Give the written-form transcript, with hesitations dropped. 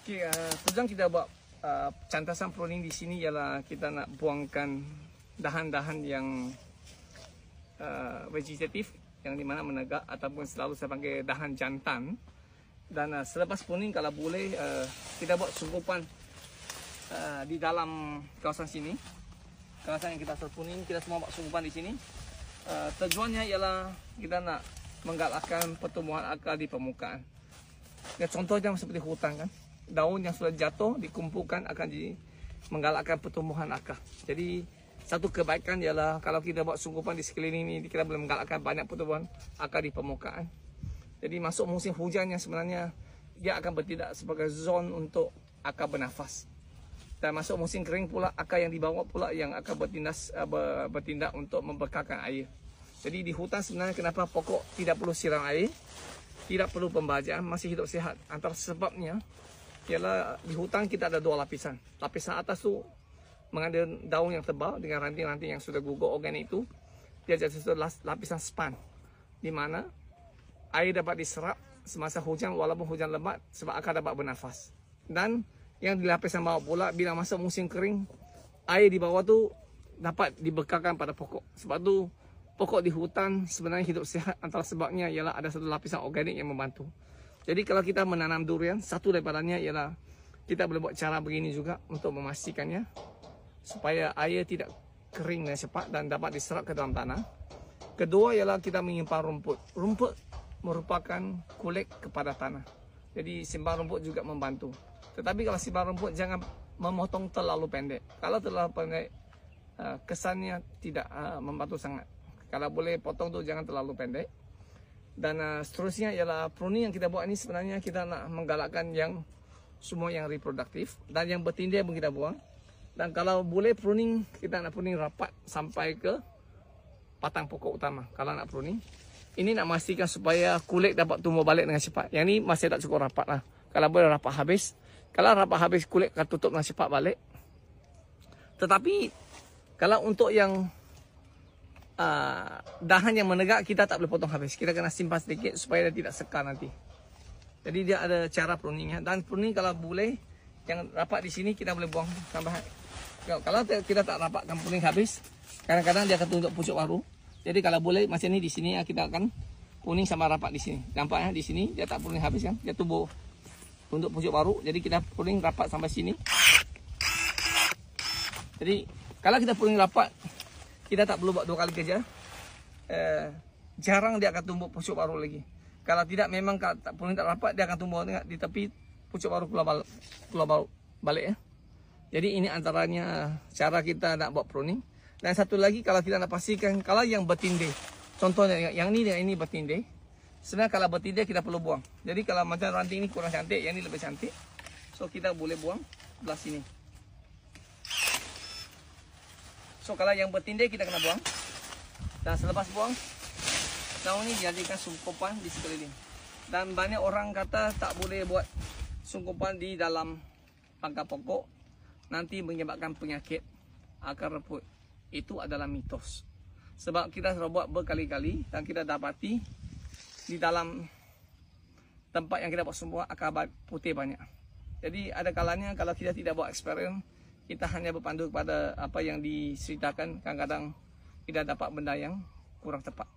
Okey, tujuan kita buat cantasan pruning di sini ialah kita nak buangkan dahan-dahan yang vegetatif yang di mana menegak ataupun selalu saya panggil dahan jantan. Dan selepas pruning kalau boleh kita buat sungkupan di dalam kawasan sini. Kawasan yang kita pruning, kita semua buat sungkupan di sini. Tujuannya ialah kita nak menggalakkan pertumbuhan akar di permukaan. Ya, contohnya seperti hutan kan, daun yang sudah jatuh dikumpulkan akan menggalakkan pertumbuhan akar. Jadi satu kebaikan ialah kalau kita buat sungkupan di sekeliling ini, kita boleh menggalakkan banyak pertumbuhan akar di permukaan. Jadi masuk musim hujan yang sebenarnya dia akan bertindak sebagai zon untuk akar bernafas. Dan masuk musim kering pula, akar yang dibawa pula yang akan bertindak untuk membekalkan air. Jadi di hutan sebenarnya kenapa pokok tidak perlu siram air, tidak perlu pembajaan, masih hidup sihat. Antara sebabnya ialah di hutan kita ada dua lapisan. Lapisan atas tu mengandung daun yang tebal dengan ranting-ranting yang sudah gugur organik itu. Dia jadi lapisan span, di mana air dapat diserap semasa hujan walaupun hujan lebat sebab akar dapat bernafas. Dan yang di lapisan bawah pula bila masuk musim kering, air di bawah tu dapat dibekalkan pada pokok. Sebab tu pokok di hutan sebenarnya hidup sihat, antara sebabnya ialah ada satu lapisan organik yang membantu. Jadi kalau kita menanam durian, satu daripadanya ialah kita boleh buat cara begini juga untuk memastikannya supaya air tidak kering dengan cepat dan dapat diserap ke dalam tanah. Kedua ialah kita menyimpan rumput. Rumput merupakan kulit kepada tanah. Jadi simpan rumput juga membantu. Tetapi kalau simpan rumput jangan memotong terlalu pendek. Kalau terlalu pendek kesannya tidak membantu sangat. Kalau boleh potong tu jangan terlalu pendek. Dan seterusnya ialah pruning yang kita buat ini sebenarnya kita nak menggalakkan yang semua yang reproduktif dan yang bertindih pun kita buang. Dan kalau boleh pruning, kita nak pruning rapat sampai ke batang pokok utama. Kalau nak pruning, ini nak memastikan supaya kulit dapat tumbuh balik dengan cepat. Yang ni masih tak cukup rapat lah. Kalau boleh rapat habis. Kalau rapat habis, kulit akan tutup dengan cepat balik. Tetapi kalau untuk yang dahan yang menegak, kita tak boleh potong habis. Kita kena simpan sedikit supaya dia tidak sekar nanti. Jadi dia ada cara pruningnya. Dan pruning kalau boleh, yang rapat di sini kita boleh buang tambahan. Kalau kita tak rapatkan pruning habis, kadang-kadang dia akan tunjuk pucuk baru. Jadi kalau boleh macam ni di sini kita akan pruning sama rapat di sini. Nampaknya di sini dia tak pruning habis kan? Dia tumbuh tunjuk pucuk baru. Jadi kita pruning rapat sampai sini. Jadi kalau kita pruning rapat, kita tak perlu buat dua kali kerja. Jarang dia akan tumbuh pucuk baru lagi. Kalau tidak memang kalau tak pruning tak rapat, dia akan tumbuh di tepi pucuk baru keluar balik ya. Jadi ini antaranya cara kita nak buat pruning. Dan satu lagi kalau kita nak pastikan kalau yang bertindih, contohnya yang ni dengan ini bertindih, sebenarnya kalau bertindih kita perlu buang. Jadi kalau macam ranting ini kurang cantik, yang ni lebih cantik, so kita boleh buang belah sini. So kalau yang bertindih kita kena buang. Dan selepas buang, daun ni jadikan sungkupan di sekeliling. Dan banyak orang kata tak boleh buat sungkupan di dalam pangkal pokok, nanti menyebabkan penyakit akar rumput. Itu adalah mitos. Sebab kita sudah buat berkali-kali dan kita dapati di dalam tempat yang kita buat semua akar putih banyak. Jadi ada kalanya kalau kita tidak buat eksperimen, kita hanya berpandu kepada apa yang diceritakan, kadang-kadang kita dapat benda yang kurang tepat.